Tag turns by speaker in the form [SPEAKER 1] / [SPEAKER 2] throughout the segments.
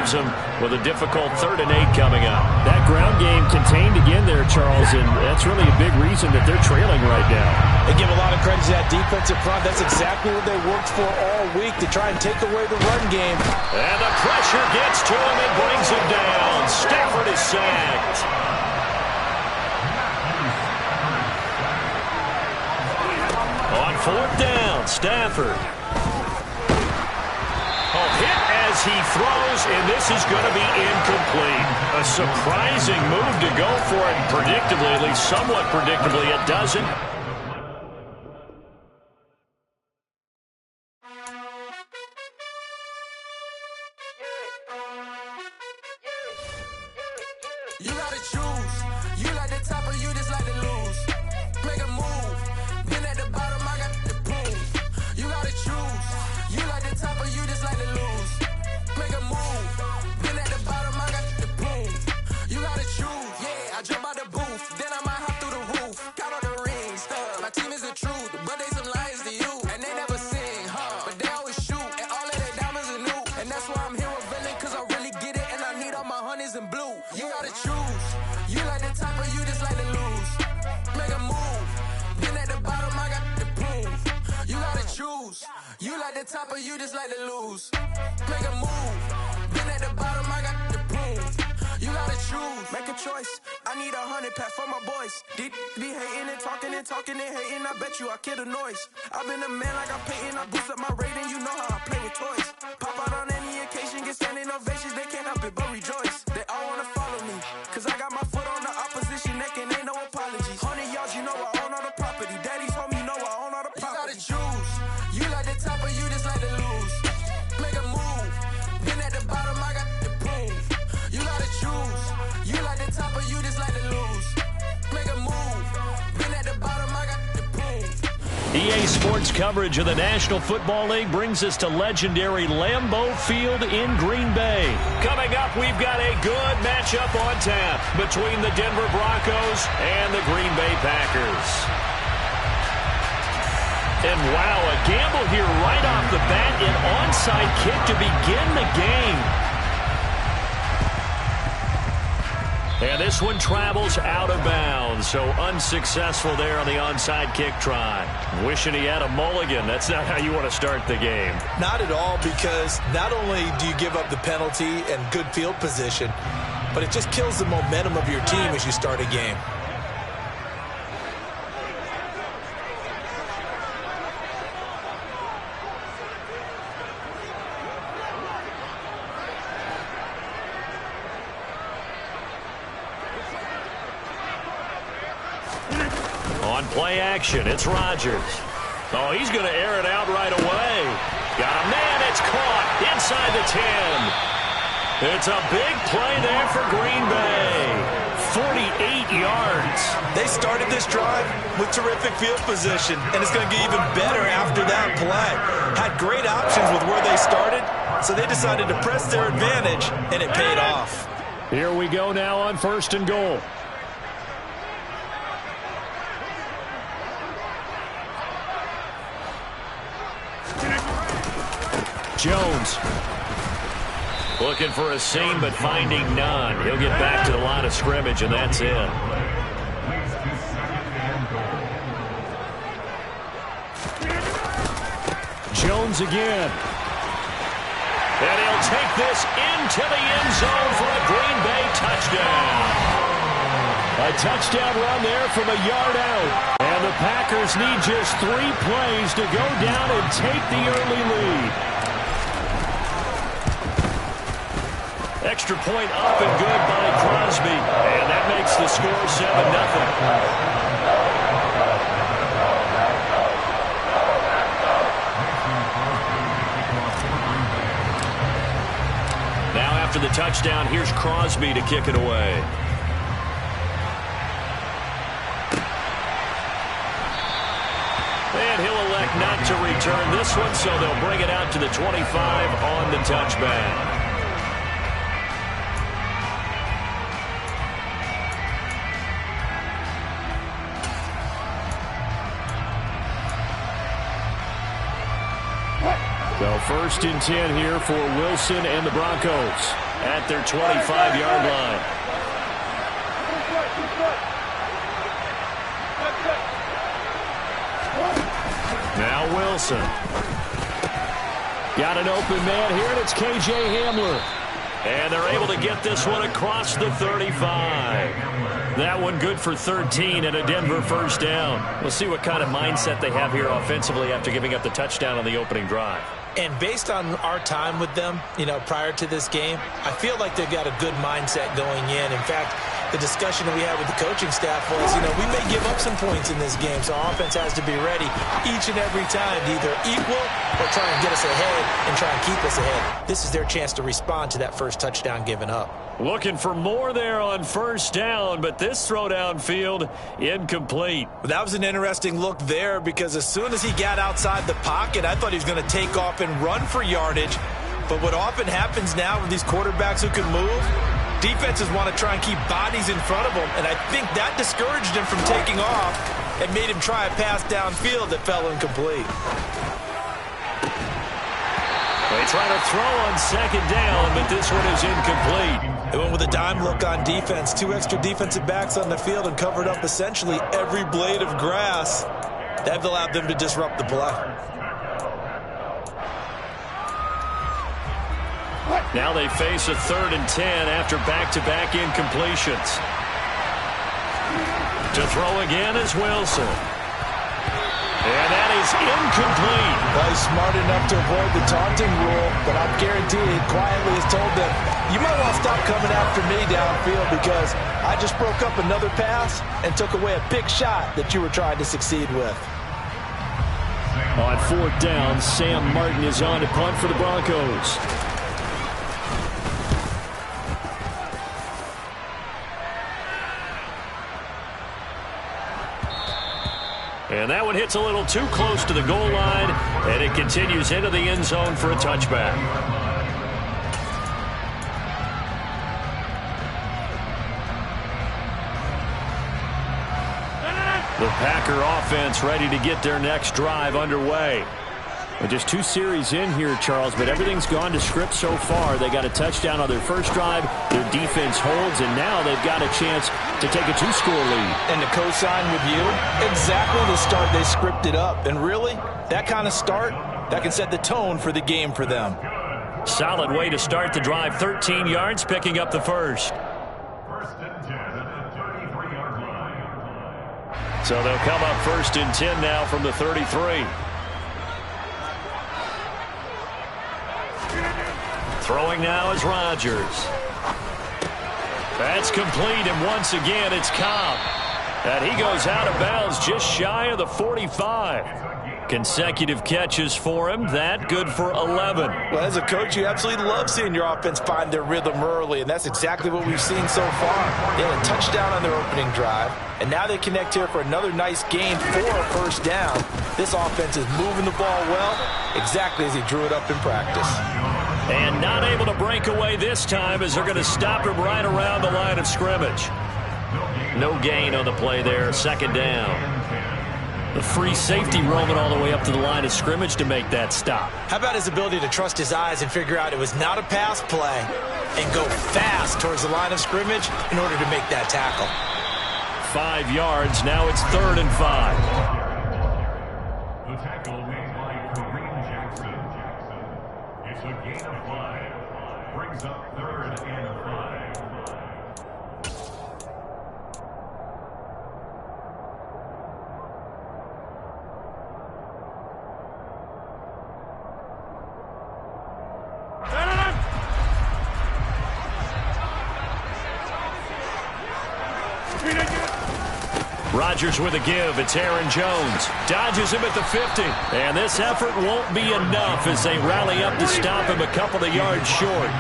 [SPEAKER 1] leaves them with a difficult 3rd and 8 coming up.
[SPEAKER 2] That ground game contained again there, Charles, and that's really a big reason that they're trailing right now.
[SPEAKER 3] They give a lot of credit to that defensive front. That's exactly what they worked for all week, to try and take away the run game.
[SPEAKER 1] And the pressure gets to him and brings him down. Stafford is sacked. On 4th down, Stafford. Hit as he throws, and this is going to be incomplete. A surprising move to go for it, and predictably, at least somewhat predictably, it doesn't.
[SPEAKER 4] You gotta choose. You like the top or you just like to lose. Make a move. Been at the bottom, I got the prove. You gotta choose. You like the top or you just like to lose. Make a move. Been at the bottom, I got the prove. You gotta choose. Yeah, I jump out the booth. Then I might hop through the roof. Count all the rings, stuff. My team is the truth, but they some liars to you. And they never sing, huh? But they always shoot. And all of their diamonds are new. And that's why I'm here with Villain, cause I really get it. And I need all my honeys in blue. You gotta choose. You like the top or you just like to lose. Make a move. Been at the bottom, I got the proof. You gotta choose. You like the top or you just like to lose. Make a move. Been at the bottom, I got the proof. You gotta choose. Make a choice. I need 100 pack for my boys. Be hating and talking and talking and hating. I bet you I kill the noise. I've been a man like I'm Peyton. I boost up my rating. You know how I play with toys. Pop out on any occasion, get standing ovations. They can't help it but rejoice. They all wanna follow me, cause I got my foot on the opposition neck and ain't no apologies. 100 yards, you know I own all the property. Daddy's home, you know I own all the property. You gotta choose. You like the top or you just like to lose. Make a move. Been at the bottom, I got the proof. You gotta choose. You like the top or you just like to lose. Make a move. Been at the bottom, I got the proof.
[SPEAKER 1] EA Sports coverage of the National Football League brings us to legendary Lambeau Field in Green Bay. Coming up, we've got a good matchup on tap between the Denver Broncos and the Green Bay Packers. And wow, a gamble here right off the bat, an onside kick to begin the game. And this one travels out of bounds, so unsuccessful there on the onside kick try. Wishing he had a mulligan. That's not how you want to start the game.
[SPEAKER 3] Not at all, because not only do you give up the penalty and good field position, but it just kills the momentum of your team as you start a game.
[SPEAKER 1] On play action, it's Rodgers. Oh, he's going to air it out right away. Got a man, it's caught inside the 10. It's a big play there for Green Bay. 48 yards.
[SPEAKER 3] They started this drive with terrific field position, and it's going to get even better after that play. Had great options with where they started, so they decided to press their advantage, and it paid off.
[SPEAKER 1] Here we go now on 1st and goal. Jones looking for a seam, but finding none. He'll get back to the line of scrimmage, and that's it. Jones again. And he'll take this into the end zone for a Green Bay touchdown. A touchdown run there from a yard out. And the Packers need just 3 plays to go down and take the early lead. Extra point up and good by Crosby. And that makes the score 7-0. After the touchdown, here's Crosby to kick it away. And he'll elect not to return this one, so they'll bring it out to the 25 on the touchback. So 1st and 10 here for Wilson and the Broncos. at their 25-yard line. Now Wilson. Got an open man here, and it's K.J. Hamler. And they're able to get this one across the 35. That one good for 13 and a Denver first down. We'll see what kind of mindset they have here offensively after giving up the touchdown on the opening drive.
[SPEAKER 3] And based on our time with them, prior to this game, I feel like they've got a good mindset going in. In fact, the discussion that we had with the coaching staff was, we may give up some points in this game, so our offense has to be ready each and every time to either equal or try and get us ahead and try and keep us ahead. This is their chance to respond to that first touchdown given up.
[SPEAKER 1] Looking for more there on first down, but this throw downfield incomplete.
[SPEAKER 3] That was an interesting look there because as soon as he got outside the pocket, I thought he was going to take off and run for yardage. But what often happens now with these quarterbacks who can move, defenses want to try and keep bodies in front of them, and I think that discouraged him from taking off and made him try a pass downfield that fell incomplete.
[SPEAKER 1] They try to throw on second down, but this one is incomplete.
[SPEAKER 3] They went with a dime look on defense. 2 extra defensive backs on the field and covered up essentially every blade of grass. That allowed them to disrupt the play.
[SPEAKER 1] Now they face a 3rd and 10 after back-to-back incompletions. To throw again is Wilson. And that is incomplete.
[SPEAKER 3] Well, he's smart enough to avoid the taunting rule, but I'm guaranteed quietly has told them, you might want to stop coming after me downfield because I just broke up another pass and took away a big shot that you were trying to succeed with.
[SPEAKER 2] On 4th down, Sam Martin is on to punt for the Broncos.
[SPEAKER 1] And that one hits a little too close to the goal line, and it continues into the end zone for a touchback. The Packer offense ready to get their next drive underway.
[SPEAKER 2] Well, just 2 series in here, Charles, but everything's gone to script so far. They got a touchdown on their first drive. Their defense holds, and now they've got a chance to take a 2-score lead.
[SPEAKER 3] And to co-sign with you, exactly the start they scripted up. And really, that kind of start, that can set the tone for the game for them.
[SPEAKER 1] Solid way to start the drive. 13 yards, picking up the first. So they'll come up 1st and 10 now from the 33. Throwing now is Rodgers. That's complete, and once again it's Cobb. And he goes out of bounds just shy of the 45. Consecutive catches for him. That good for 11.
[SPEAKER 3] Well, as a coach, you absolutely love seeing your offense find their rhythm early, and that's exactly what we've seen so far. They had a touchdown on their opening drive, and now they connect here for another nice gain for a first down. This offense is moving the ball well, exactly as he drew it up in practice.
[SPEAKER 1] And not able to break away this time as they're going to stop him right around the line of scrimmage. No gain on the play there, 2nd down. The free safety roaming all the way up to the line of scrimmage to make that stop.
[SPEAKER 3] How about his ability to trust his eyes and figure out it was not a pass play and go fast towards the line of scrimmage in order to make that tackle.
[SPEAKER 1] 5 yards, now it's 3rd and 5.
[SPEAKER 5] The tackle made by Kareem Jackson. It's a gain of 5. Brings up 3rd and 5.
[SPEAKER 1] Rodgers with a give. It's Aaron Jones. Dodges him at the 50. And this effort won't be enough as they rally up to stop him a couple of yards short.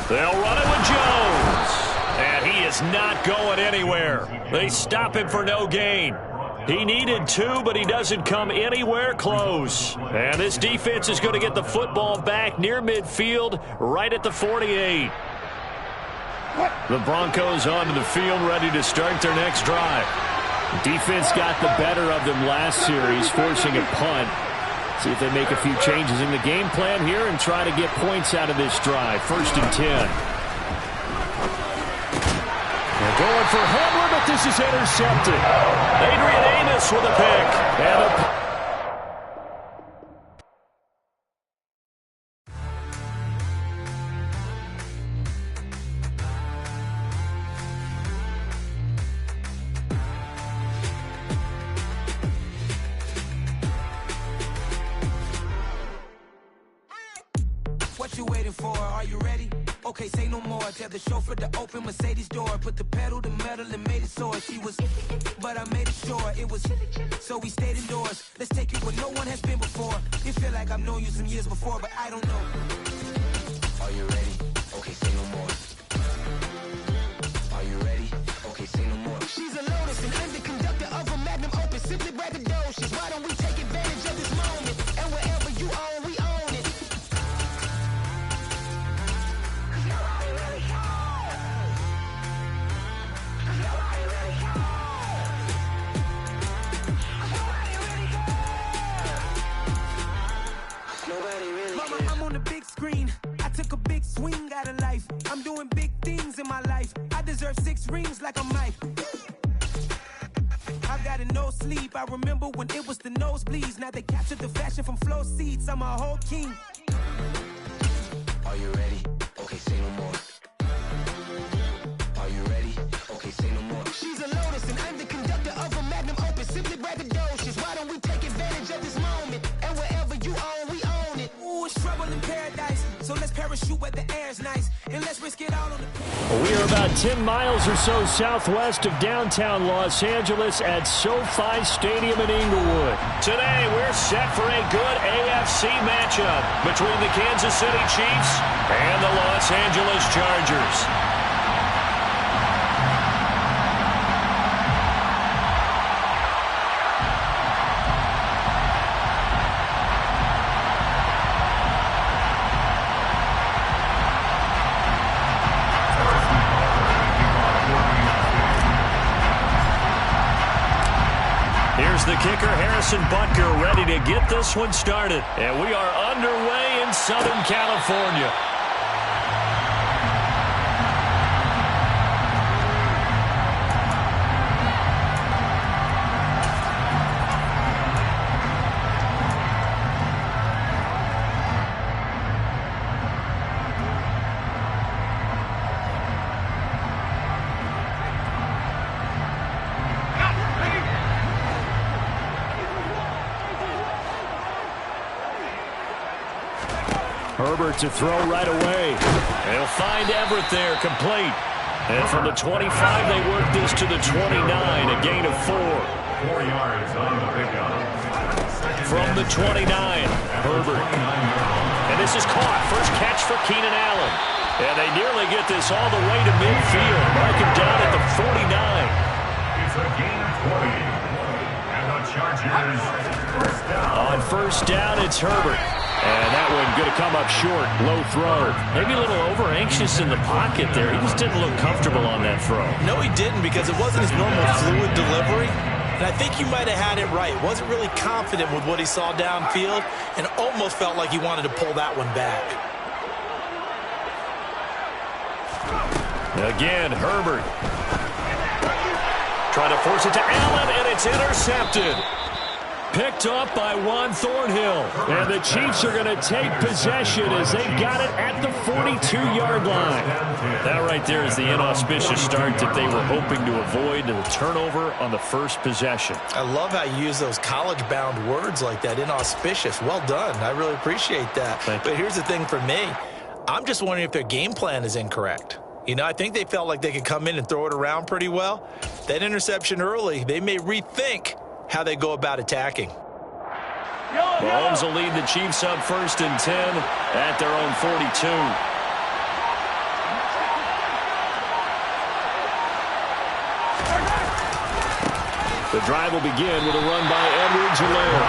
[SPEAKER 1] They'll run it with Jones. And he is not going anywhere. They stop him for no gain. He needed 2, but he doesn't come anywhere close. And this defense is going to get the football back near midfield, right at the 48. The Broncos onto the field, ready to start their next drive.
[SPEAKER 2] The defense got the better of them last series, forcing a punt. See if they make a few changes in the game plan here and try to get points out of this drive. 1st and 10.
[SPEAKER 1] They're going for Hamler, but this is intercepted. Adrian Amos with a pick. And a
[SPEAKER 4] What you waiting for? Are you ready? Okay, say no more. Tell the chauffeur to open Mercedes door. Put the pedal to metal and made it soar. She was, but I made it sure it was. So we stayed indoors. Let's take it where no one has been before. It feel like I've known you some years before, but I don't know. Are you ready? Okay, say no more. Are you ready? Okay, say no more. She's a Lotus, and I'm the conductor of a Magnum Opus. Simply braggadocious. Why don't we take advantage of this moment? And wherever you own, we own it. Mama, I'm on the big screen. I took a big swing out of life. I'm doing big things in my life. I deserve 6 rings like a Mike. I've got no sleep. I remember when it was the nosebleeds. Now they captured the fashion from flow seats. I'm a whole king. Are you ready? Okay, say no more. Are you ready? Okay, say no more. She's a Lotus, and I'm the conductor of a Magnum Opus. Simply braggadocious. Why don't we take advantage of this moment? And wherever you own, we own it. Ooh, it's trouble in paradise. So let's parachute where the air's nice. And let's risk it all on the...
[SPEAKER 2] We are about 10 miles or so southwest of downtown Los Angeles at SoFi Stadium in Inglewood.
[SPEAKER 1] today we're set for a good AFC matchup between the Kansas City Chiefs and the Los Angeles Chargers. Here's the kicker, Harrison Butker, ready to get this one started. And we are underway in Southern California. Herbert to throw right away. They'll find Everett there, complete. And from the 25, they work this to the 29, a gain of 4.
[SPEAKER 5] 4 yards on the pickup.
[SPEAKER 1] From the 29, Herbert. And this is caught. First catch for Keenan Allen. And they nearly get this all the way to midfield. Mark him down at the 49.
[SPEAKER 5] It's a gain of 20. And the Chargers first down.
[SPEAKER 1] On first down, it's Herbert. And that one going to come up short. Low throw. Maybe a little over-anxious in the pocket there. He just didn't look comfortable on that throw.
[SPEAKER 3] No, he didn't, because it wasn't his normal fluid delivery. And I think you might have had it right. Wasn't really confident with what he saw downfield and almost felt like he wanted to pull that one back.
[SPEAKER 1] Again, Herbert. Trying to force it to Allen, and it's intercepted. Picked up by Juan Thornhill. And the Chiefs are going to take possession as they got it at the 42-yard line. That right there is the inauspicious start that they were hoping to avoid, the turnover on the first possession.
[SPEAKER 3] I love how you use those college-bound words like that, inauspicious. Well done. I really appreciate that. But here's the thing for me. I'm just wondering if their game plan is incorrect. You know, I think they felt like they could come in and throw it around pretty well. That interception early, they may rethink how they go about attacking.
[SPEAKER 1] Mahomes will lead the Chiefs up 1st and 10 at their own 42.
[SPEAKER 2] The drive will begin with a run by Edwards-Helaire.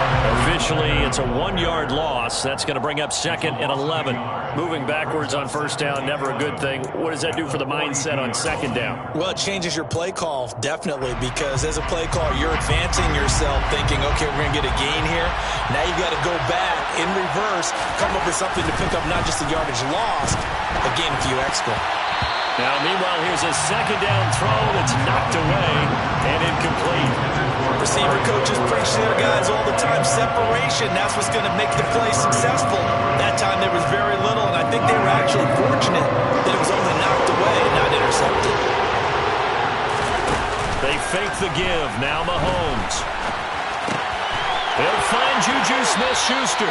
[SPEAKER 1] Officially, it's a 1-yard loss. That's going to bring up 2nd and 11.
[SPEAKER 2] Moving backwards on first down, never a good thing. What does that do for the mindset on second down?
[SPEAKER 3] Well, it changes your play call, definitely, because as a play call, you're advancing yourself thinking, okay, we're going to get a gain here. Now you got to go back in reverse, come up with something to pick up not just the yardage lost, but gain a few extra.
[SPEAKER 1] Now, meanwhile, here's a second down throw that's knocked away and incomplete.
[SPEAKER 3] Receiver coaches preach to their guys all the time. Separation, that's what's going to make the play successful. That time there was very little, and I think they were actually fortunate that it was only knocked away and not intercepted.
[SPEAKER 1] They fake the give. Now Mahomes. He'll find Juju Smith-Schuster.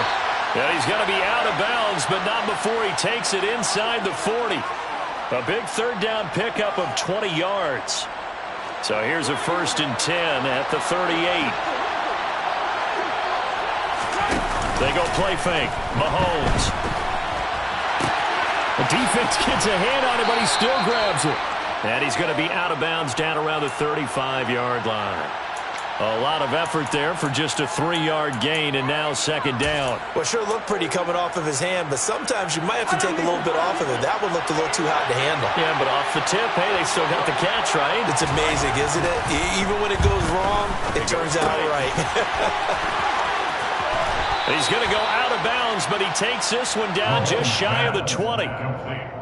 [SPEAKER 1] Yeah, he's going to be out of bounds, but not before he takes it inside the 40. A big third down pickup of 20 yards. So here's a 1st and 10 at the 38. They go play fake. Mahomes.
[SPEAKER 2] The defense gets a hand on it, but he still grabs it.
[SPEAKER 1] And he's going to be out of bounds down around the 35-yard line. A lot of effort there for just a 3-yard gain, and now 2nd down.
[SPEAKER 3] Well, sure looked pretty coming off of his hand, but sometimes you might have to take a little bit off of it. That one looked a little too hot to handle.
[SPEAKER 1] Yeah, but off the tip, hey, they still got the catch, right?
[SPEAKER 3] It's amazing, isn't it? Even when it goes wrong, it turns out right.
[SPEAKER 1] He's going to go out of bounds, but he takes this one down just shy of the 20.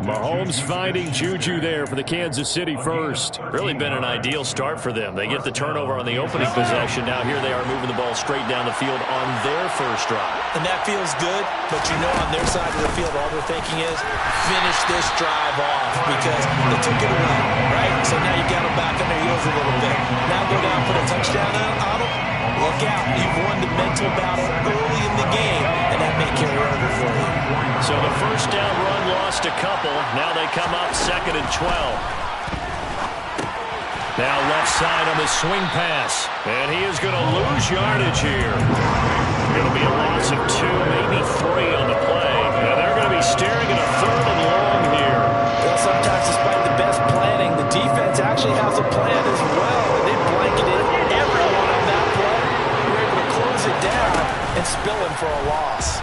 [SPEAKER 2] Mahomes finding Juju there for the Kansas City first.
[SPEAKER 1] Really been an ideal start for them. They get the turnover on the opening possession. Now here they are moving the ball straight down the field on their first drive.
[SPEAKER 3] And that feels good, but you know on their side of the field all they're thinking is finish this drive off because they took it away, right? So now you got them back on their heels a little bit. Now go down, put a touchdown on them. Look out. You've won the mental battle early in the game, and that may carry over for you.
[SPEAKER 1] So the first down run lost a couple. Now they come up 2nd and 12. Now left side on the swing pass. And he is going to lose yardage here. It'll be a loss of 2, maybe 3 on the play. Now they're going to be staring at a 3rd and long here.
[SPEAKER 3] Well, sometimes despite the best planning, the defense actually has a plan as well. And they blanketed everyone on that play. We're able to close it down and spill him for a loss.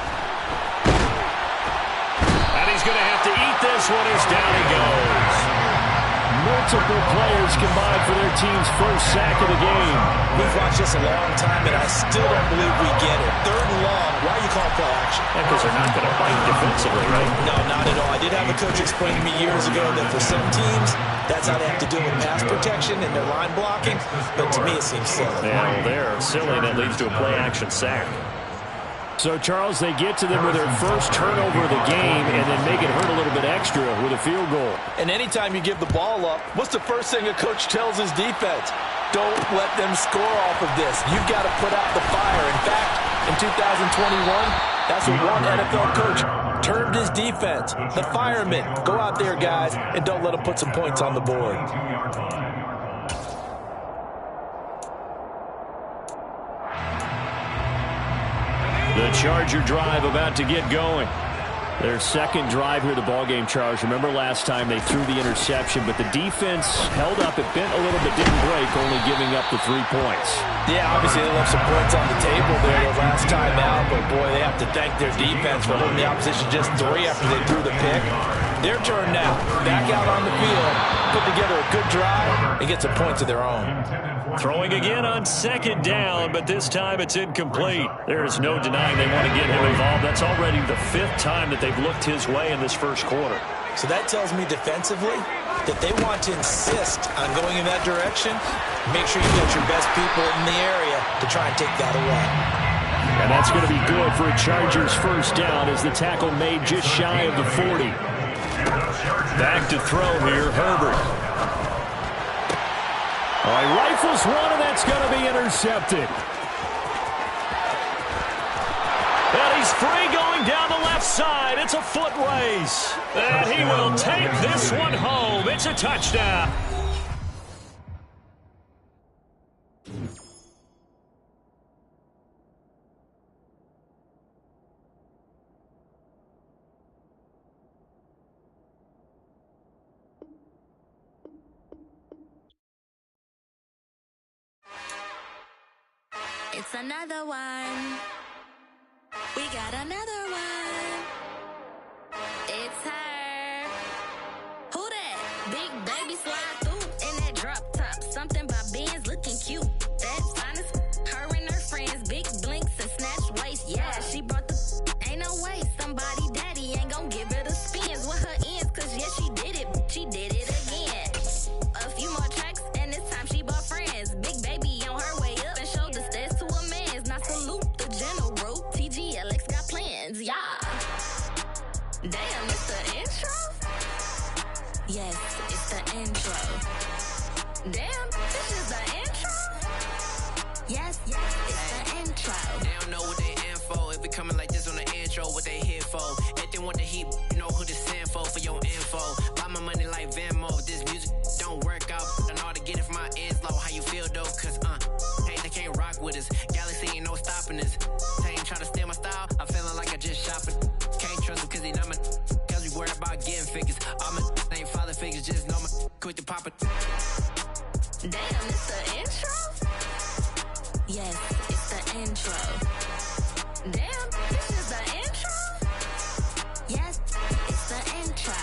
[SPEAKER 1] He's going to have to eat this one as down he goes.
[SPEAKER 2] Multiple players combined for their team's first sack of the game.
[SPEAKER 3] We've watched this a long time, and I still don't believe we get it. 3rd and long, why you call play action?
[SPEAKER 1] Because they're not going to bite defensively, right?
[SPEAKER 3] No, not at all. I did have a coach explain to me years ago that for some teams, that's how they have to deal with pass protection and their line blocking. But to me, it seems silly.
[SPEAKER 1] Yeah, well, they're silly, and it leads to a play action sack.
[SPEAKER 2] So, Charles, they get to them with their first turnover of the game and then make it hurt a little bit extra with a field goal.
[SPEAKER 3] And anytime you give the ball up, what's the first thing a coach tells his defense? Don't let them score off of this. You've got to put out the fire. In fact, in 2021, that's what one NFL coach termed his defense. The firemen. Go out there, guys, and don't let them put some points on the board.
[SPEAKER 2] The Charger drive about to get going. Their second drive here of the ballgame, Charles. Remember last time they threw the interception, but the defense held up. It bent a little bit, didn't break, only giving up the 3 points.
[SPEAKER 3] Yeah, obviously they left some points on the table there the last time out, but boy, they have to thank their defense for holding the opposition just 3 after they threw the pick. Their turn now. Back out on the field, put together a good drive, and get some points of their own.
[SPEAKER 1] Throwing again on 2nd down, but this time it's incomplete. There is no denying they want to get him involved. That's already the 5th time that they've looked his way in this first quarter.
[SPEAKER 3] So that tells me defensively that they want to insist on going in that direction. Make sure you get your best people in the area to try and take that away.
[SPEAKER 2] And that's going to be good for a Chargers first down as the tackle made just shy of the 40.
[SPEAKER 1] Back to throw here, Herbert.
[SPEAKER 2] All right, rifles one, and that's going to be intercepted.
[SPEAKER 1] And he's free going down the left side. It's a foot race. And he will take this one home. It's a touchdown.
[SPEAKER 6] It's another one. We got another one. It's her. Who that? Big baby slide through in that drop top. Something by Benz looking cute. That's honest. Her and her friends, big blinks and snatch waist. Yeah, she brought the. Ain't no way somebody daddy ain't gon' give her the spins with her ends. Cause yeah, she did it. She did it again. A few more tracks and this time she bought friends. Big baby on her way up and showed the stairs to a man's. Now salute the general. TGLX got plans. Yeah. Damn, it's the intro? Yes, it's the intro. Damn, this is the intro? Yes, it's the intro.
[SPEAKER 7] They don't know what they in for. If we coming like this on the intro, what they here for? If they want the heat, you know who to send for your info. Buy my money like Venmo. This music don't work out. I know how to get it from my ends low. How you feel though? Cause hey, they can't rock with us. Galaxy ain't no stopping us. They ain't trying to steal my style. I'm feeling like I just shopping. Can't trust him cause he not my. Cause we worried about getting figures. All my ain't father figures. Just know my quit the poppin'.
[SPEAKER 6] Damn, it's the intro? Yes, it's the intro. Damn, this is the intro? Yes, it's the intro.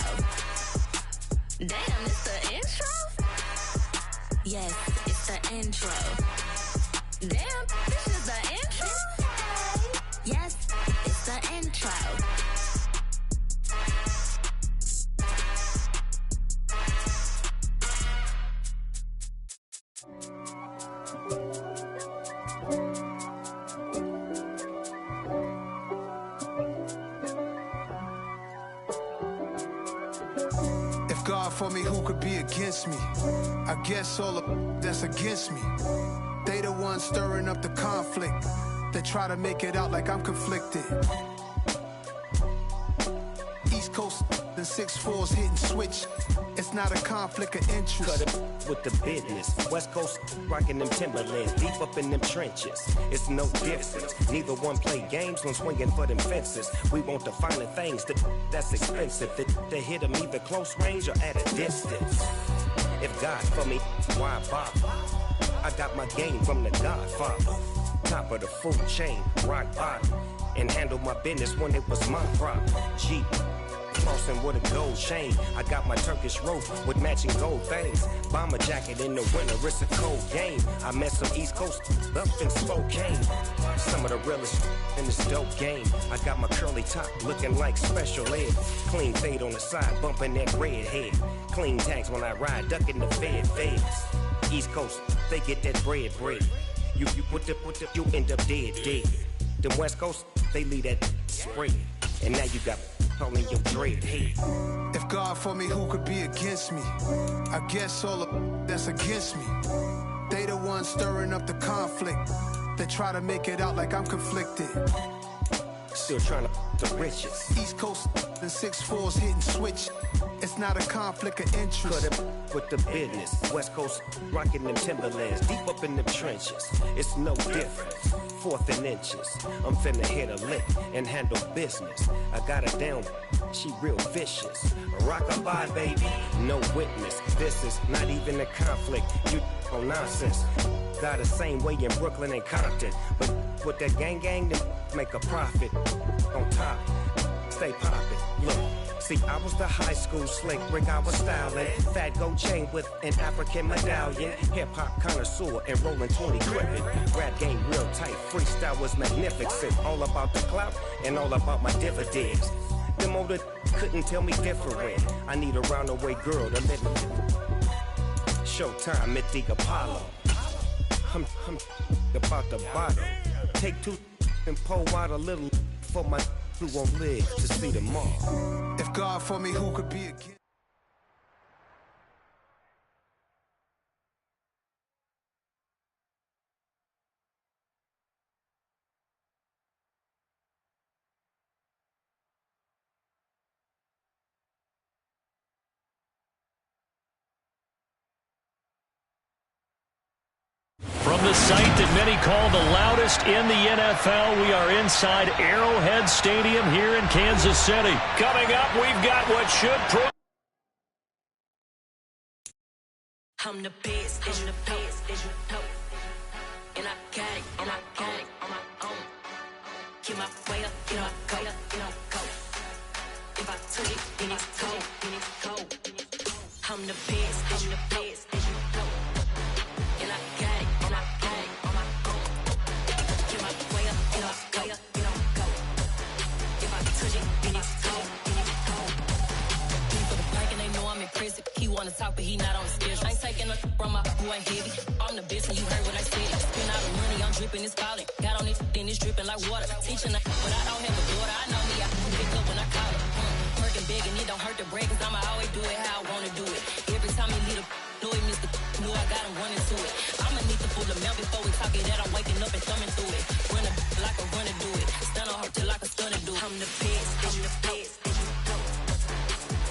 [SPEAKER 6] Damn, it's the intro? Yes, it's the intro. Damn, this is the intro? Yes, it's the intro.
[SPEAKER 8] God for me, who could be against me? I guess all of that's against me. They the ones stirring up the conflict. They try to make it out like I'm conflicted. East Coast, the 6'4's hitting switch. It's not a conflict of interest.
[SPEAKER 9] Cut it with the business. West Coast rocking them Timberlands, deep up in them trenches. It's no difference. Neither one play games when swinging for them fences. We want the finer things that's expensive. They hit them either close range or at a distance. If God for me, why bother? I got my game from the Godfather. Top of the food chain, rock bottom. And handle my business when it was my problem. Jeep. Flossing with a gold chain. I got my Turkish rope with matching gold things. Bomber jacket in the winter, it's a cold game. I met some East Coast up in Spokane. Some of the realest in this dope game. I got my curly top looking like special ed. Clean fade on the side, bumping that red head. Clean tags when I ride, ducking the feds. East Coast, they get that bread. You you end up dead. Them West Coast, they leave that spread. And now you got all in your dread head.
[SPEAKER 8] If God for me, who could be against me? I guess all of that's against me. They the ones stirring up the conflict. They try to make it out like I'm conflicted.
[SPEAKER 9] Still trying to the riches.
[SPEAKER 8] East Coast, the 6'4's hitting switch. It's not a conflict of interest.
[SPEAKER 9] Cut it with the business. West Coast rocking them Timberlands, deep up in them trenches. It's no difference. 4th and inches. I'm finna hit a lick and handle business. I got her down, she real vicious. Rock-a-bye, baby, no witness. This is not even a conflict. You on nonsense. Got the same way in Brooklyn and Compton. But with that gang, then make a profit. On top, stay poppin'. Look. See, I was the high school slick Rick, I was styling. Fat gold chain with an African medallion. Hip-hop connoisseur and rolling 20 crippin'. Rap game real tight, freestyle was magnificent. All about the clout and all about my dividends. Them older couldn't tell me different. I need a roundaway girl to let me. Showtime at the Apollo. I'm about the bottom. Take 2 and pour out a little for my who won't live to see tomorrow.
[SPEAKER 8] If God for me, who could be against?
[SPEAKER 1] From the site that many call the loudest in the NFL, we are inside Arrowhead Stadium here in Kansas City. Coming up, we've got what should prove.
[SPEAKER 6] I'm the best, and I got it, and I got it. I'm the best, I'm the best, and you know. And I got it, and I got it on my own. Get my way up, get my way up, you don't go. If I touch it, then it's cold, then it's cold. He for the bank and they know I'm in prison. He wanna talk, but he not on the schedule. I ain't taking a from my boy heavy. I'm the best, and you heard what I said. Spend all the money, I'm dripping, it's falling. Got on it, then it's dripping like water. Teaching her, but I don't have a daughter. I know me, I can pick up when I call it. Working big and it don't hurt the bread, cause I'ma always do it how I wanna do it. Every time he lead a know he missed the knew I got him running to it. I'ma need to pull the mail before we talk it that I'm waking up and thumbing through it. Run a like a runner do it. Stun on her till like a stunner do it. I'm the best, I'm the best, and you know.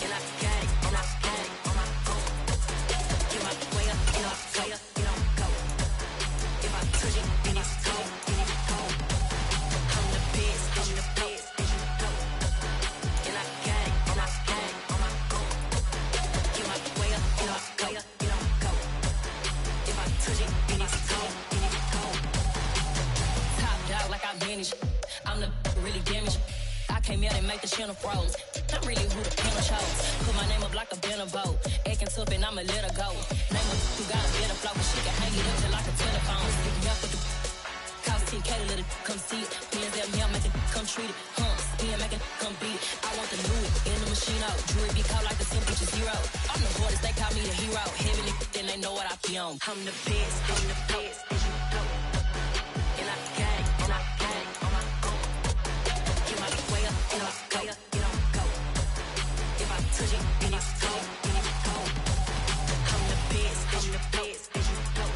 [SPEAKER 6] And I got it, and I got it on my own. Get my way up, and I way up, you don't go. If I touch it, then it's cold, then it's cold. I'm the best, and you know. And I got it, and I got it on my own. Get my way up, and I way up, you don't go. If I touch it, then it's cold, then it's cold. Top dog like I manage. I'm the really damaged. I came out and make the channel froze. I'm really who the panel chose. Put my name up like a banner boat. Acting tough and I'ma let her go. Name her who got a better flow, but she can hang it up just like a telephone. Stick me up with the cost 10K to let it come see it. Hands at me, I make it come treat it. Spin, make it come beat it. I want the new in the machine out. Jewelry be caught like the temperature zero. I'm the hardest, they call me the hero. Heaven it, then they know what I be on. I'm the best, I'm the best, and you know. And I got it, and I got it on my own. Get my way up, and I way up, you don't go. If I touch it, then it's cold, then it's cold. I'm the best, and you know.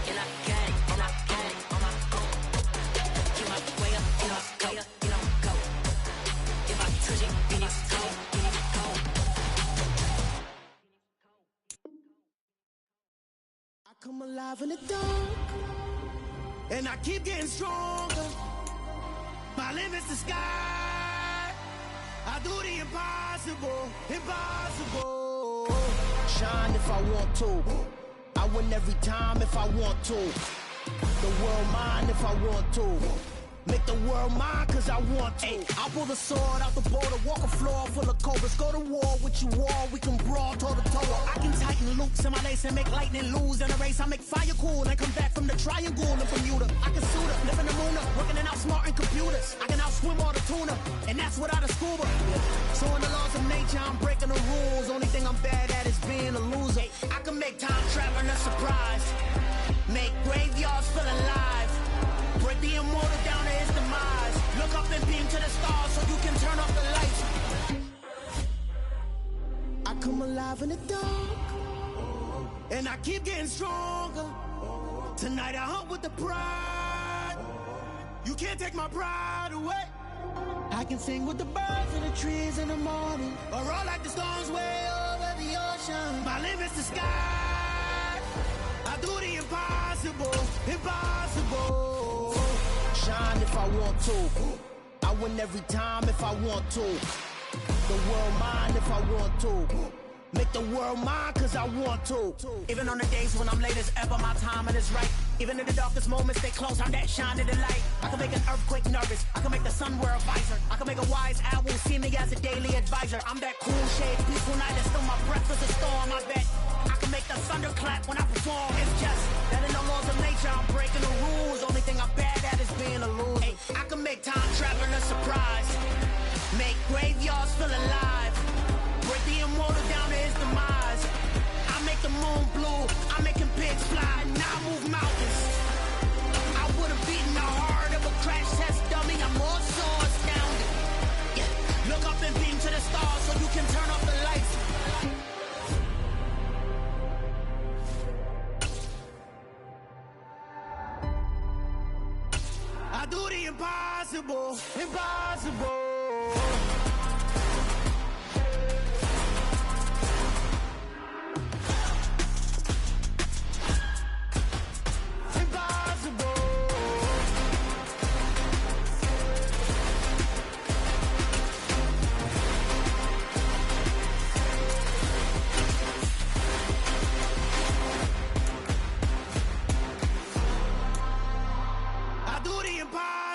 [SPEAKER 6] And I got it, and I got it on my own. Get my way up, and I way up, you don't go. If I touch it, then it's cold, then it's cold.
[SPEAKER 10] I come alive in the dark, and I keep getting stronger. My limit's the sky. I do the impossible, impossible. Shine if I want to. I win every time if I want to. The world mine if I want to. Make the world mine cause I want to. Ay, I'll pull the sword out the border, walk a floor full of cobras. Go to war with you war, we can brawl toe to toe. I can tighten loops in my lace and make lightning lose in a race. I make fire cool and come back from the triangle in Bermuda. I can suit up, live in the moon up, working and outsmarting computers. I can outswim all the tuna, and that's without a scuba. So in the laws of nature, I'm breaking the rules. Only thing I'm bad at is being a loser. I can make time traveling a surprise, make graveyards feel alive. Break the immortal down to his demise. Look up and beam to the stars so you can turn off the lights. I come alive in the dark, and I keep getting stronger. Tonight I hunt with the pride. You can't take my pride away. I can sing with the birds and the trees in the morning, or roll like the storms way over the ocean. My limit's the sky. I do the impossible, impossible. Shine if I want to. I win every time if I want to. The world mine if I want to. Make the world mine cause I want to. Even on the days when I'm late as ever, my timing is right. Even in the darkest moments, stay close, I'm that shine of the light. I can make an earthquake nervous, I can make the sun wear a visor. I can make a wise owl see me as a daily advisor. I'm that cool shade, peaceful night, and still my breath is a storm, I bet. I can make the thunder clap when I perform. It's just that in the laws of nature, I'm breaking the rules. Only thing I'm bad at is being a loser. Ay, I can make time traveling a surprise, make graveyards feel alive. Break the immortal down to his demise. I make the moon blue, I'm making pigs fly, now I move mountains. I would've beaten the heart of a crash test dummy. I'm more so astounded. Yeah. Look up and beam to the stars so you can turn off the lights. I do the impossible, impossible.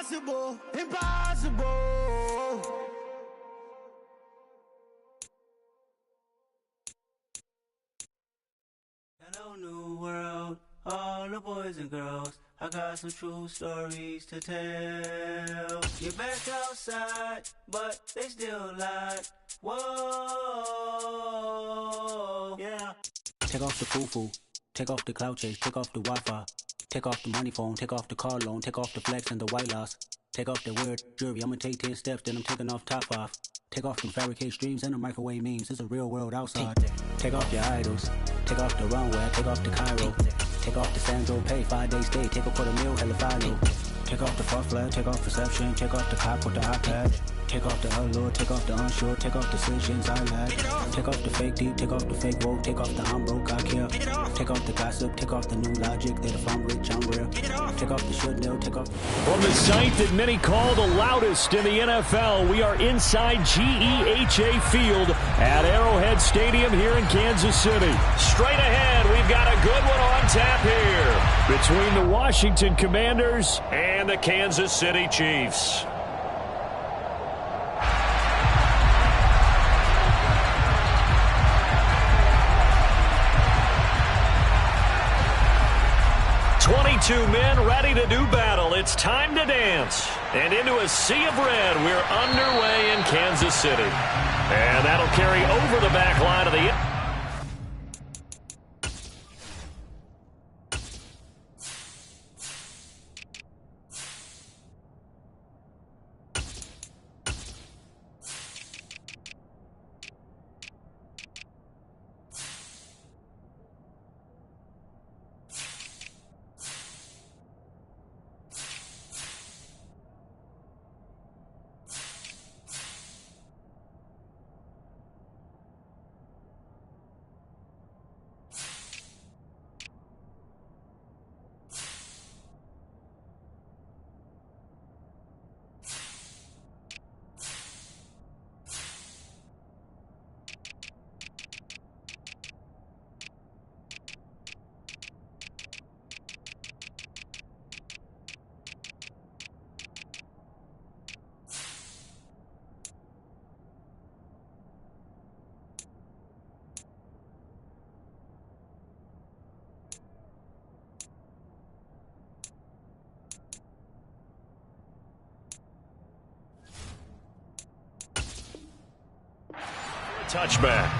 [SPEAKER 10] Impossible, impossible.
[SPEAKER 11] Hello, new world, all the boys and girls. I got some true stories to tell. You're back outside, but they still lie. Whoa, yeah.
[SPEAKER 12] Take off the foo-foo, take off the cloud chase, take off the Wi-Fi, take off the money phone, take off the car loan, take off the flex and the white loss. Take off the weird jewelry, I'ma take 10 steps, then I'm taking off top off. Take off them fabricate streams and the microwave memes, it's a real world outside. Take off your idols, take off the runway, take off the Cairo. Take off the Sandro pay, 5-day stay, take a $250,000, hella final. Take off the far flag, take off reception, take off the cop with the iPad. Take off the allure, take off the unsure, take off decisions I lack. Take off the fake deep, take off the fake woke, take off the I'm broke, I care. Take off the gossip, take off the new logic that if I'm rich, I'm real. Take off the should know, take off.
[SPEAKER 2] From the site that many call the loudest in the NFL, we are inside GEHA Field at Arrowhead Stadium here in Kansas City. Straight ahead, we've got a good one on tap here between the Washington Commanders and the Kansas City Chiefs. Two men ready to do battle. It's time to dance. And into a sea of red, we're underway in Kansas City. And that'll carry over the back line of the... Touchback.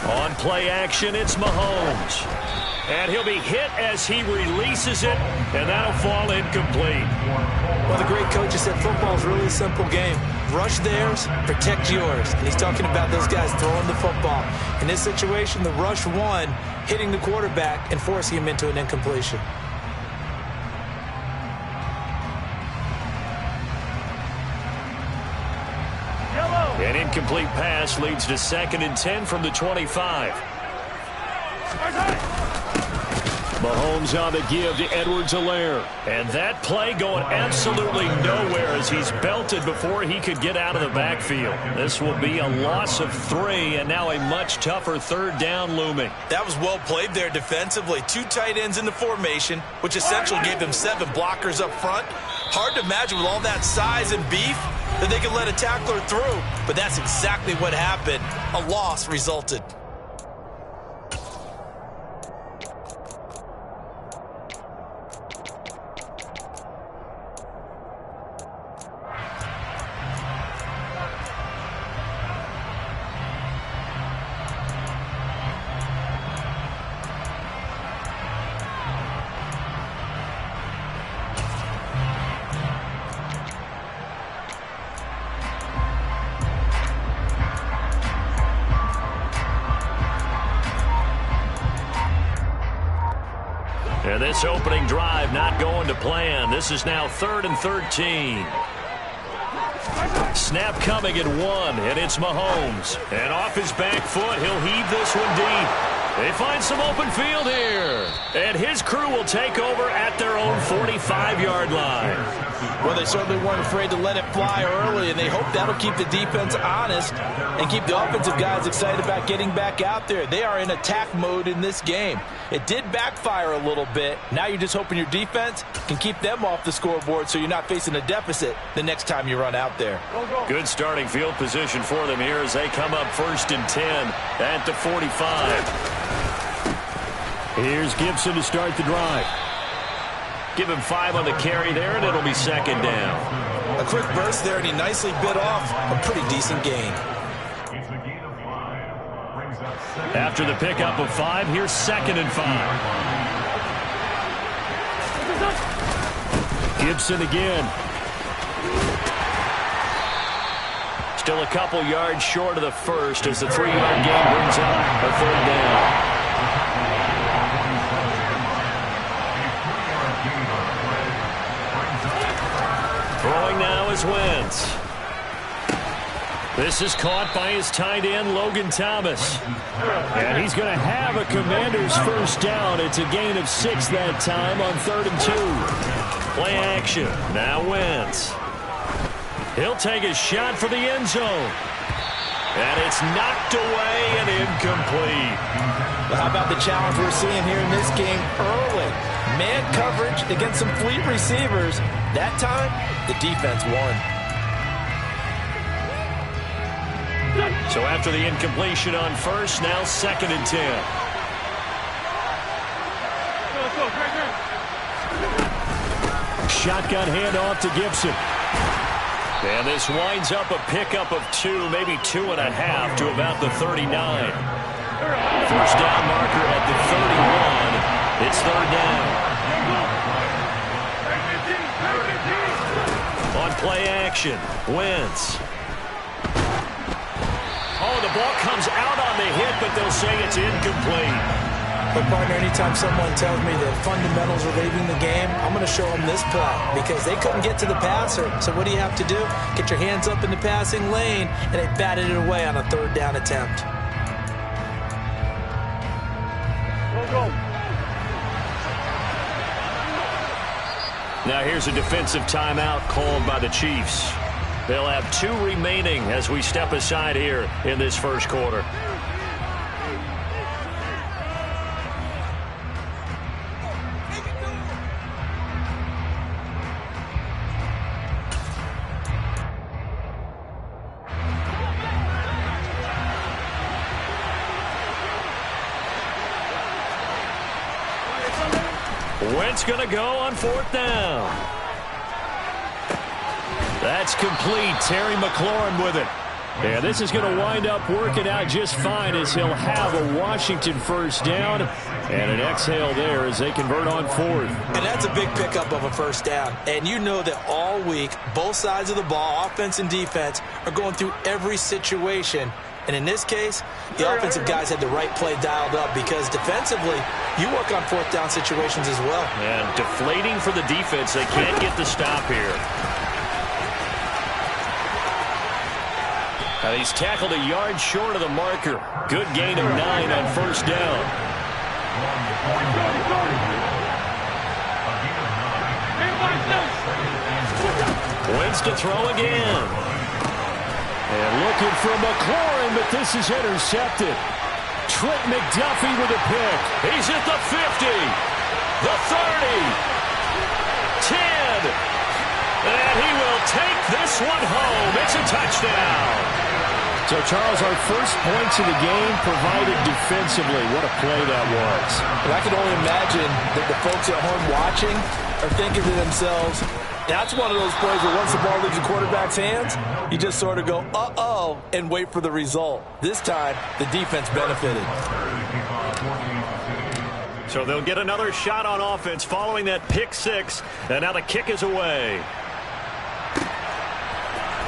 [SPEAKER 2] On play action, it's Mahomes. And he'll be hit as he releases it, and that'll fall incomplete.
[SPEAKER 3] Well, the great coach has said football's really a simple game. Rush theirs, protect yours. And he's talking about those guys throwing the football. In this situation, the rush won, hitting the quarterback and forcing him into an incompletion.
[SPEAKER 2] An incomplete pass leads to 2nd and 10 from the 25. Mahomes on the give to Edwards-Helaire. And that play going absolutely nowhere as he's belted before he could get out of the backfield. This will be a loss of 3, and now a much tougher 3rd down looming.
[SPEAKER 3] That was well played there defensively. 2 tight ends in the formation, which essentially gave them 7 blockers up front. Hard to imagine with all that size and beef that they could let a tackler through. But that's exactly what happened. A loss resulted.
[SPEAKER 2] And this opening drive not going to plan. This is now 3rd and 13. Snap coming at 1, and it's Mahomes. And off his back foot, he'll heave this one deep.
[SPEAKER 1] They find some open field here. And his crew will take over at their own 45-yard line.
[SPEAKER 3] Well, they certainly weren't afraid to let it fly early, and they hope that'll keep the defense honest and keep the offensive guys excited about getting back out there. They are in attack mode in this game. It did backfire a little bit. Now you're just hoping your defense can keep them off the scoreboard so you're not facing a deficit the next time you run out there.
[SPEAKER 1] Good starting field position for them here as they come up 1st and 10 at the 45. Here's Gibson to start the drive. Give him 5 on the carry there, and it'll be 2nd down.
[SPEAKER 3] A quick burst there, and he nicely bit off a pretty decent gain.
[SPEAKER 1] After the pickup of 5, here's 2nd and 5. Gibson again. Still a couple yards short of the first as the 3-yard gain brings up a 3rd down. Throwing now is Wentz. This is caught by his tight end, Logan Thomas. And he's going to have a Commander's 1st down. It's a gain of 6 that time on 3rd and 2. Play action. Now Wentz. He'll take a shot for the end zone. And it's knocked away and incomplete.
[SPEAKER 3] Well, how about the challenge we're seeing here in this game early? Man coverage against some fleet receivers. That time, the defense won.
[SPEAKER 1] So after the incompletion on 1st, now 2nd and 10. Shotgun handoff to Gibson. And this winds up a pickup of 2, maybe 2.5 to about the 39. 1st down marker at the 31. It's 3rd down. On play action, Wentz. Oh, the ball comes out on the hit, but they'll say it's incomplete.
[SPEAKER 3] But, partner, anytime someone tells me the fundamentals are leaving the game, I'm going to show them this play because they couldn't get to the passer. So what do you have to do? Get your hands up in the passing lane, and they batted it away on a 3rd down attempt.
[SPEAKER 1] Now here's a defensive timeout called by the Chiefs. They'll have 2 remaining as we step aside here in this 1st quarter. Wentz going to go on 4th down. That's complete. Terry McLaurin with it. Yeah, this is going to wind up working out just fine as he'll have a Washington 1st down and an exhale there as they convert on 4th.
[SPEAKER 3] And that's a big pickup of a 1st down. And you know that all week, both sides of the ball, offense and defense, are going through every situation. And in this case, the offensive guys had the right play dialed up because defensively, you work on 4th down situations as well.
[SPEAKER 1] And deflating for the defense. They can't get the stop here. Now he's tackled a yard short of the marker. Good gain of 9 on 1st down. Wentz to throw again. And looking for McLaurin, but this is intercepted. Trent McDuffie with a pick. He's at the 50, the 30, 10. And he will take this one home. It's a touchdown. So, Charles, our first points of the game provided defensively. What a play that was.
[SPEAKER 3] Well, I can only imagine that the folks at home watching are thinking to themselves, that's one of those plays where once the ball leaves the quarterback's hands, you just sort of go, uh-oh, and wait for the result. This time, the defense benefited.
[SPEAKER 1] So they'll get another shot on offense following that pick 6, and now the kick is away.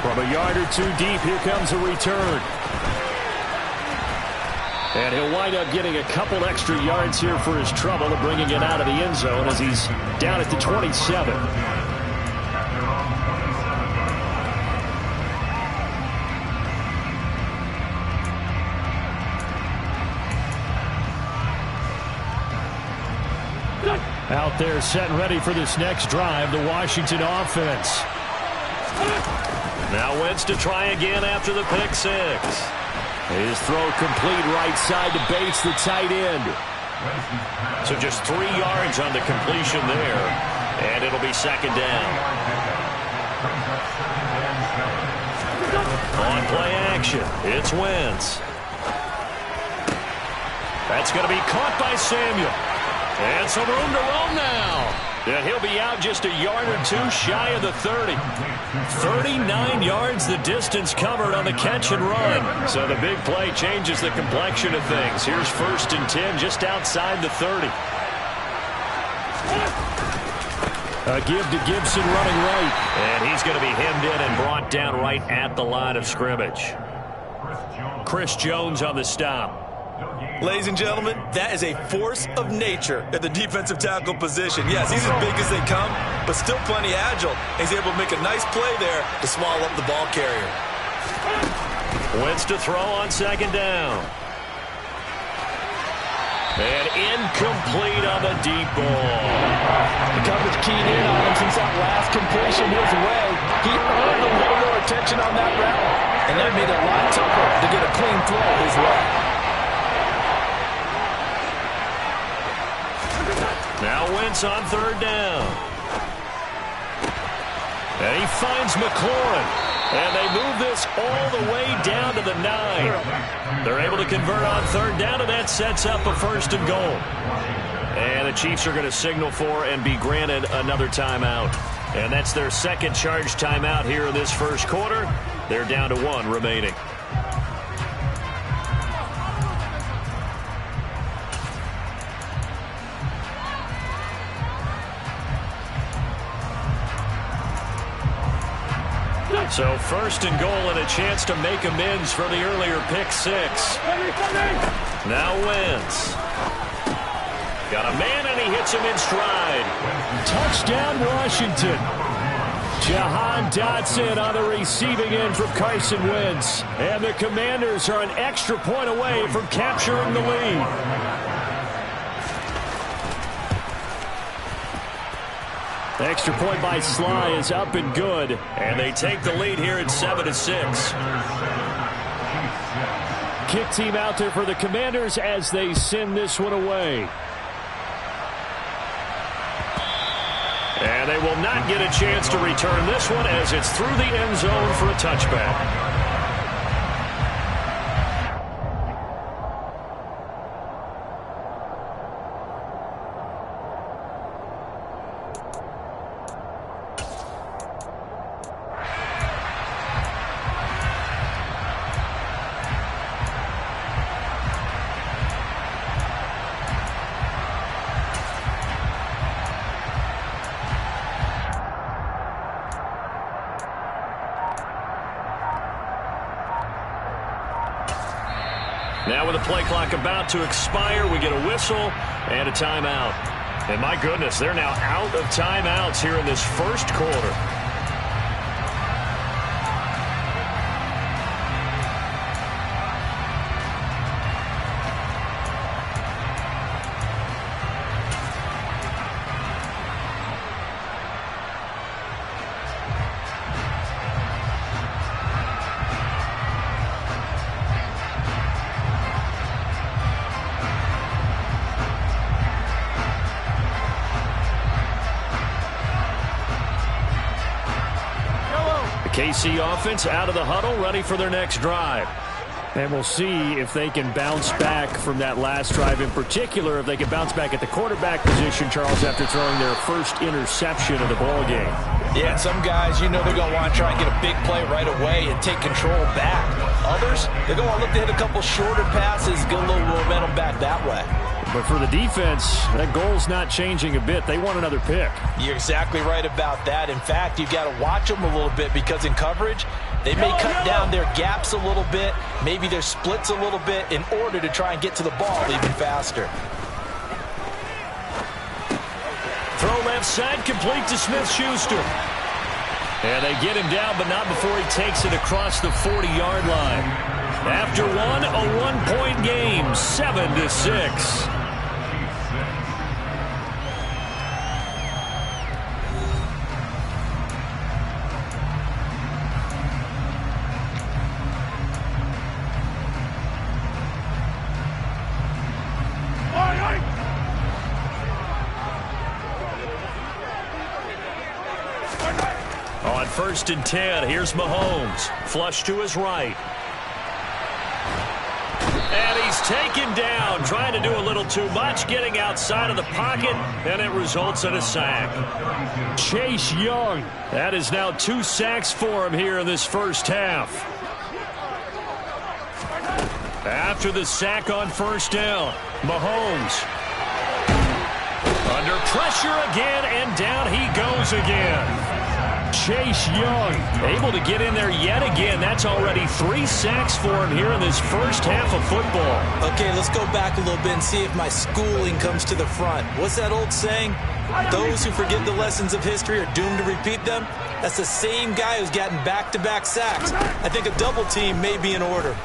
[SPEAKER 1] From a yard or 2 deep, here comes a return. And he'll wind up getting a couple extra yards here for his trouble and bringing it out of the end zone as he's down at the 27. there set and ready for this next drive, the Washington offense.
[SPEAKER 2] Now Wentz to try again after the pick six. His throw complete right side to Bates, the tight end. So just 3 yards on the completion there, and it'll be second down. On play action, it's Wentz. That's going to be caught by Samuel. And some room to roam now. And he'll be out just a yard or two shy of the 30. 39 yards the distance covered on the catch and run. So the big play changes the complexion of things. Here's 1st and 10 just outside the 30.
[SPEAKER 1] A give to Gibson running right.
[SPEAKER 2] And he's going to be hemmed in and brought down right at the line of scrimmage. Chris Jones on the stop.
[SPEAKER 3] Ladies and gentlemen, that is a force of nature at the defensive tackle position. Yes, he's as big as they come, but still plenty agile. He's able to make a nice play there to swallow up the ball carrier.
[SPEAKER 2] Wentz to throw on second down. And incomplete on the deep ball.
[SPEAKER 3] The coverage keyed in on him since that last completion his way. He earned a little more attention on that route, and that made it a lot tougher to get a clean throw his way.
[SPEAKER 2] Now Wentz on third down. And he finds McLaurin. And they move this all the way down to the 9. They're able to convert on third down, and that sets up a 1st and goal. And the Chiefs are going to signal for and be granted another timeout. And that's their second charge timeout here in this first quarter. They're down to 1 remaining. So 1st and goal and a chance to make amends for the earlier pick six. Now Wentz. Got a man and he hits him in stride.
[SPEAKER 1] Touchdown Washington. Jahan Dotson on the receiving end from Carson Wentz. And the Commanders are an extra point away from capturing the lead. Extra point by Sly is up and good.
[SPEAKER 2] And they take the lead here at 7-6.
[SPEAKER 1] Kick team out there for the Commanders as they send this one away.
[SPEAKER 2] And they will not get a chance to return this one as it's through the end zone for a touchback. Now with the play clock about to expire, we get a whistle and a timeout. And my goodness, they're now out of timeouts here in this first quarter. KC offense out of the huddle, ready for their next drive.
[SPEAKER 1] And we'll see if they can bounce back from that last drive, in particular, if they can bounce back at the quarterback position, Charles, after throwing their first interception of the ball game.
[SPEAKER 3] Yeah, some guys, you know they're going to want to try and get a big play right away and take control back. Others, they're going to look to hit a couple shorter passes, get a little momentum back that way.
[SPEAKER 1] But for the defense, that goal's not changing a bit. They want another pick.
[SPEAKER 3] You're exactly right about that. In fact, you've got to watch them a little bit because in coverage, they may cut down their gaps a little bit, maybe their splits a little bit in order to try and get to the ball even faster.
[SPEAKER 2] Throw left side, complete to Smith-Schuster. And they get him down, but not before he takes it across the 40-yard line. After one, a one-point game, 7-6.
[SPEAKER 1] 1st and 10. Here's Mahomes. Flush to his right. And he's taken down, trying to do a little too much, getting outside of the pocket, and it results in a sack. Chase Young. That is now 2 sacks for him here in this first half. After the sack on 1st down, Mahomes. Under pressure again, and down he goes again. Chase Young able to get in there yet again. That's already 3 sacks for him here in this first half of football.
[SPEAKER 3] Okay, let's go back a little bit and see if my schooling comes to the front. What's that old saying? Those who forget the lessons of history are doomed to repeat them. That's the same guy who's gotten back-to-back sacks. I think a double team may be in order.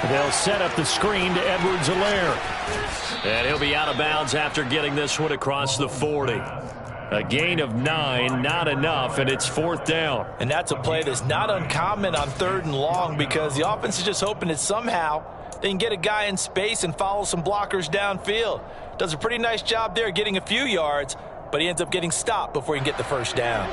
[SPEAKER 1] They'll set up the screen to Edwards-Helaire. And he'll be out of bounds after getting this one across the 40. A gain of 9, not enough, and it's 4th down.
[SPEAKER 3] And that's a play that's not uncommon on 3rd and long because the offense is just hoping that somehow they can get a guy in space and follow some blockers downfield. Does a pretty nice job there getting a few yards, but he ends up getting stopped before he can get the 1st down.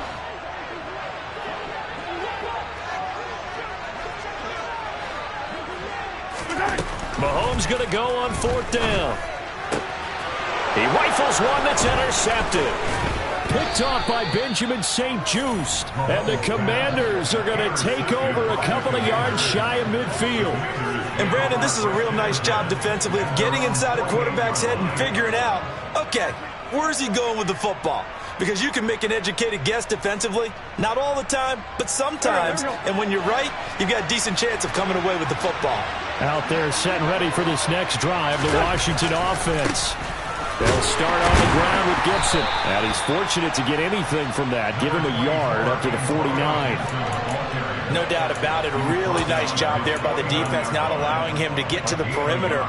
[SPEAKER 1] Mahomes going to go on 4th down. He rifles one that's intercepted. Picked off by Benjamin St-Juste. And the Commanders are going to take over a couple of yards shy of midfield.
[SPEAKER 3] And Brandon, this is a real nice job defensively of getting inside a quarterback's head and figuring out, okay, where's he going with the football? Because you can make an educated guess defensively. Not all the time, but sometimes. And when you're right, you've got a decent chance of coming away with the football.
[SPEAKER 1] Out there set and ready for this next drive, the Washington offense. They'll start on the ground with Gibson. And he's fortunate to get anything from that. Give him a yard up to the 49.
[SPEAKER 3] No doubt about it. A really nice job there by the defense, not allowing him to get to the perimeter.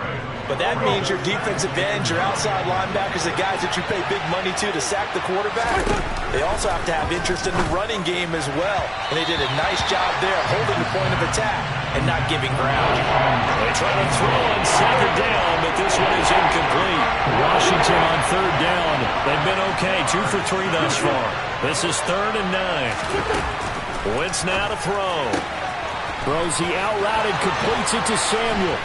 [SPEAKER 3] But that means your defensive ends, your outside linebackers, the guys that you pay big money to sack the quarterback, they also have to have interest in the running game as well. And they did a nice job there holding the point of attack and not giving ground.
[SPEAKER 1] They try to throw on 2nd down, but this one is incomplete. Washington on 3rd down. They've been okay, 2 for 3 thus far. This is 3rd and 9. Wentz now to throw. Throws the out route and completes it to Samuel.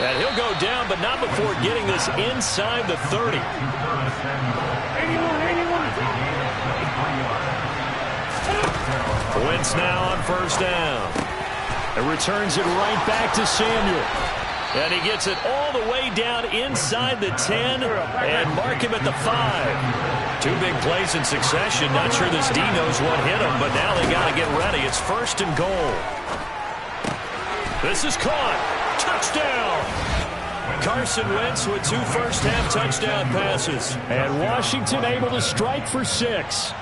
[SPEAKER 1] And he'll go down, but not before getting this inside the 30. Wentz now on 1st down. And returns it right back to Samuel. And he gets it all the way down inside the 10 and mark him at the 5. 2 big plays in succession. Not sure this D knows what hit him, but now they got to get ready. It's 1st and goal. This is caught. Touchdown! Carson Wentz with 2 first-half touchdown passes. And Washington able to strike for 6.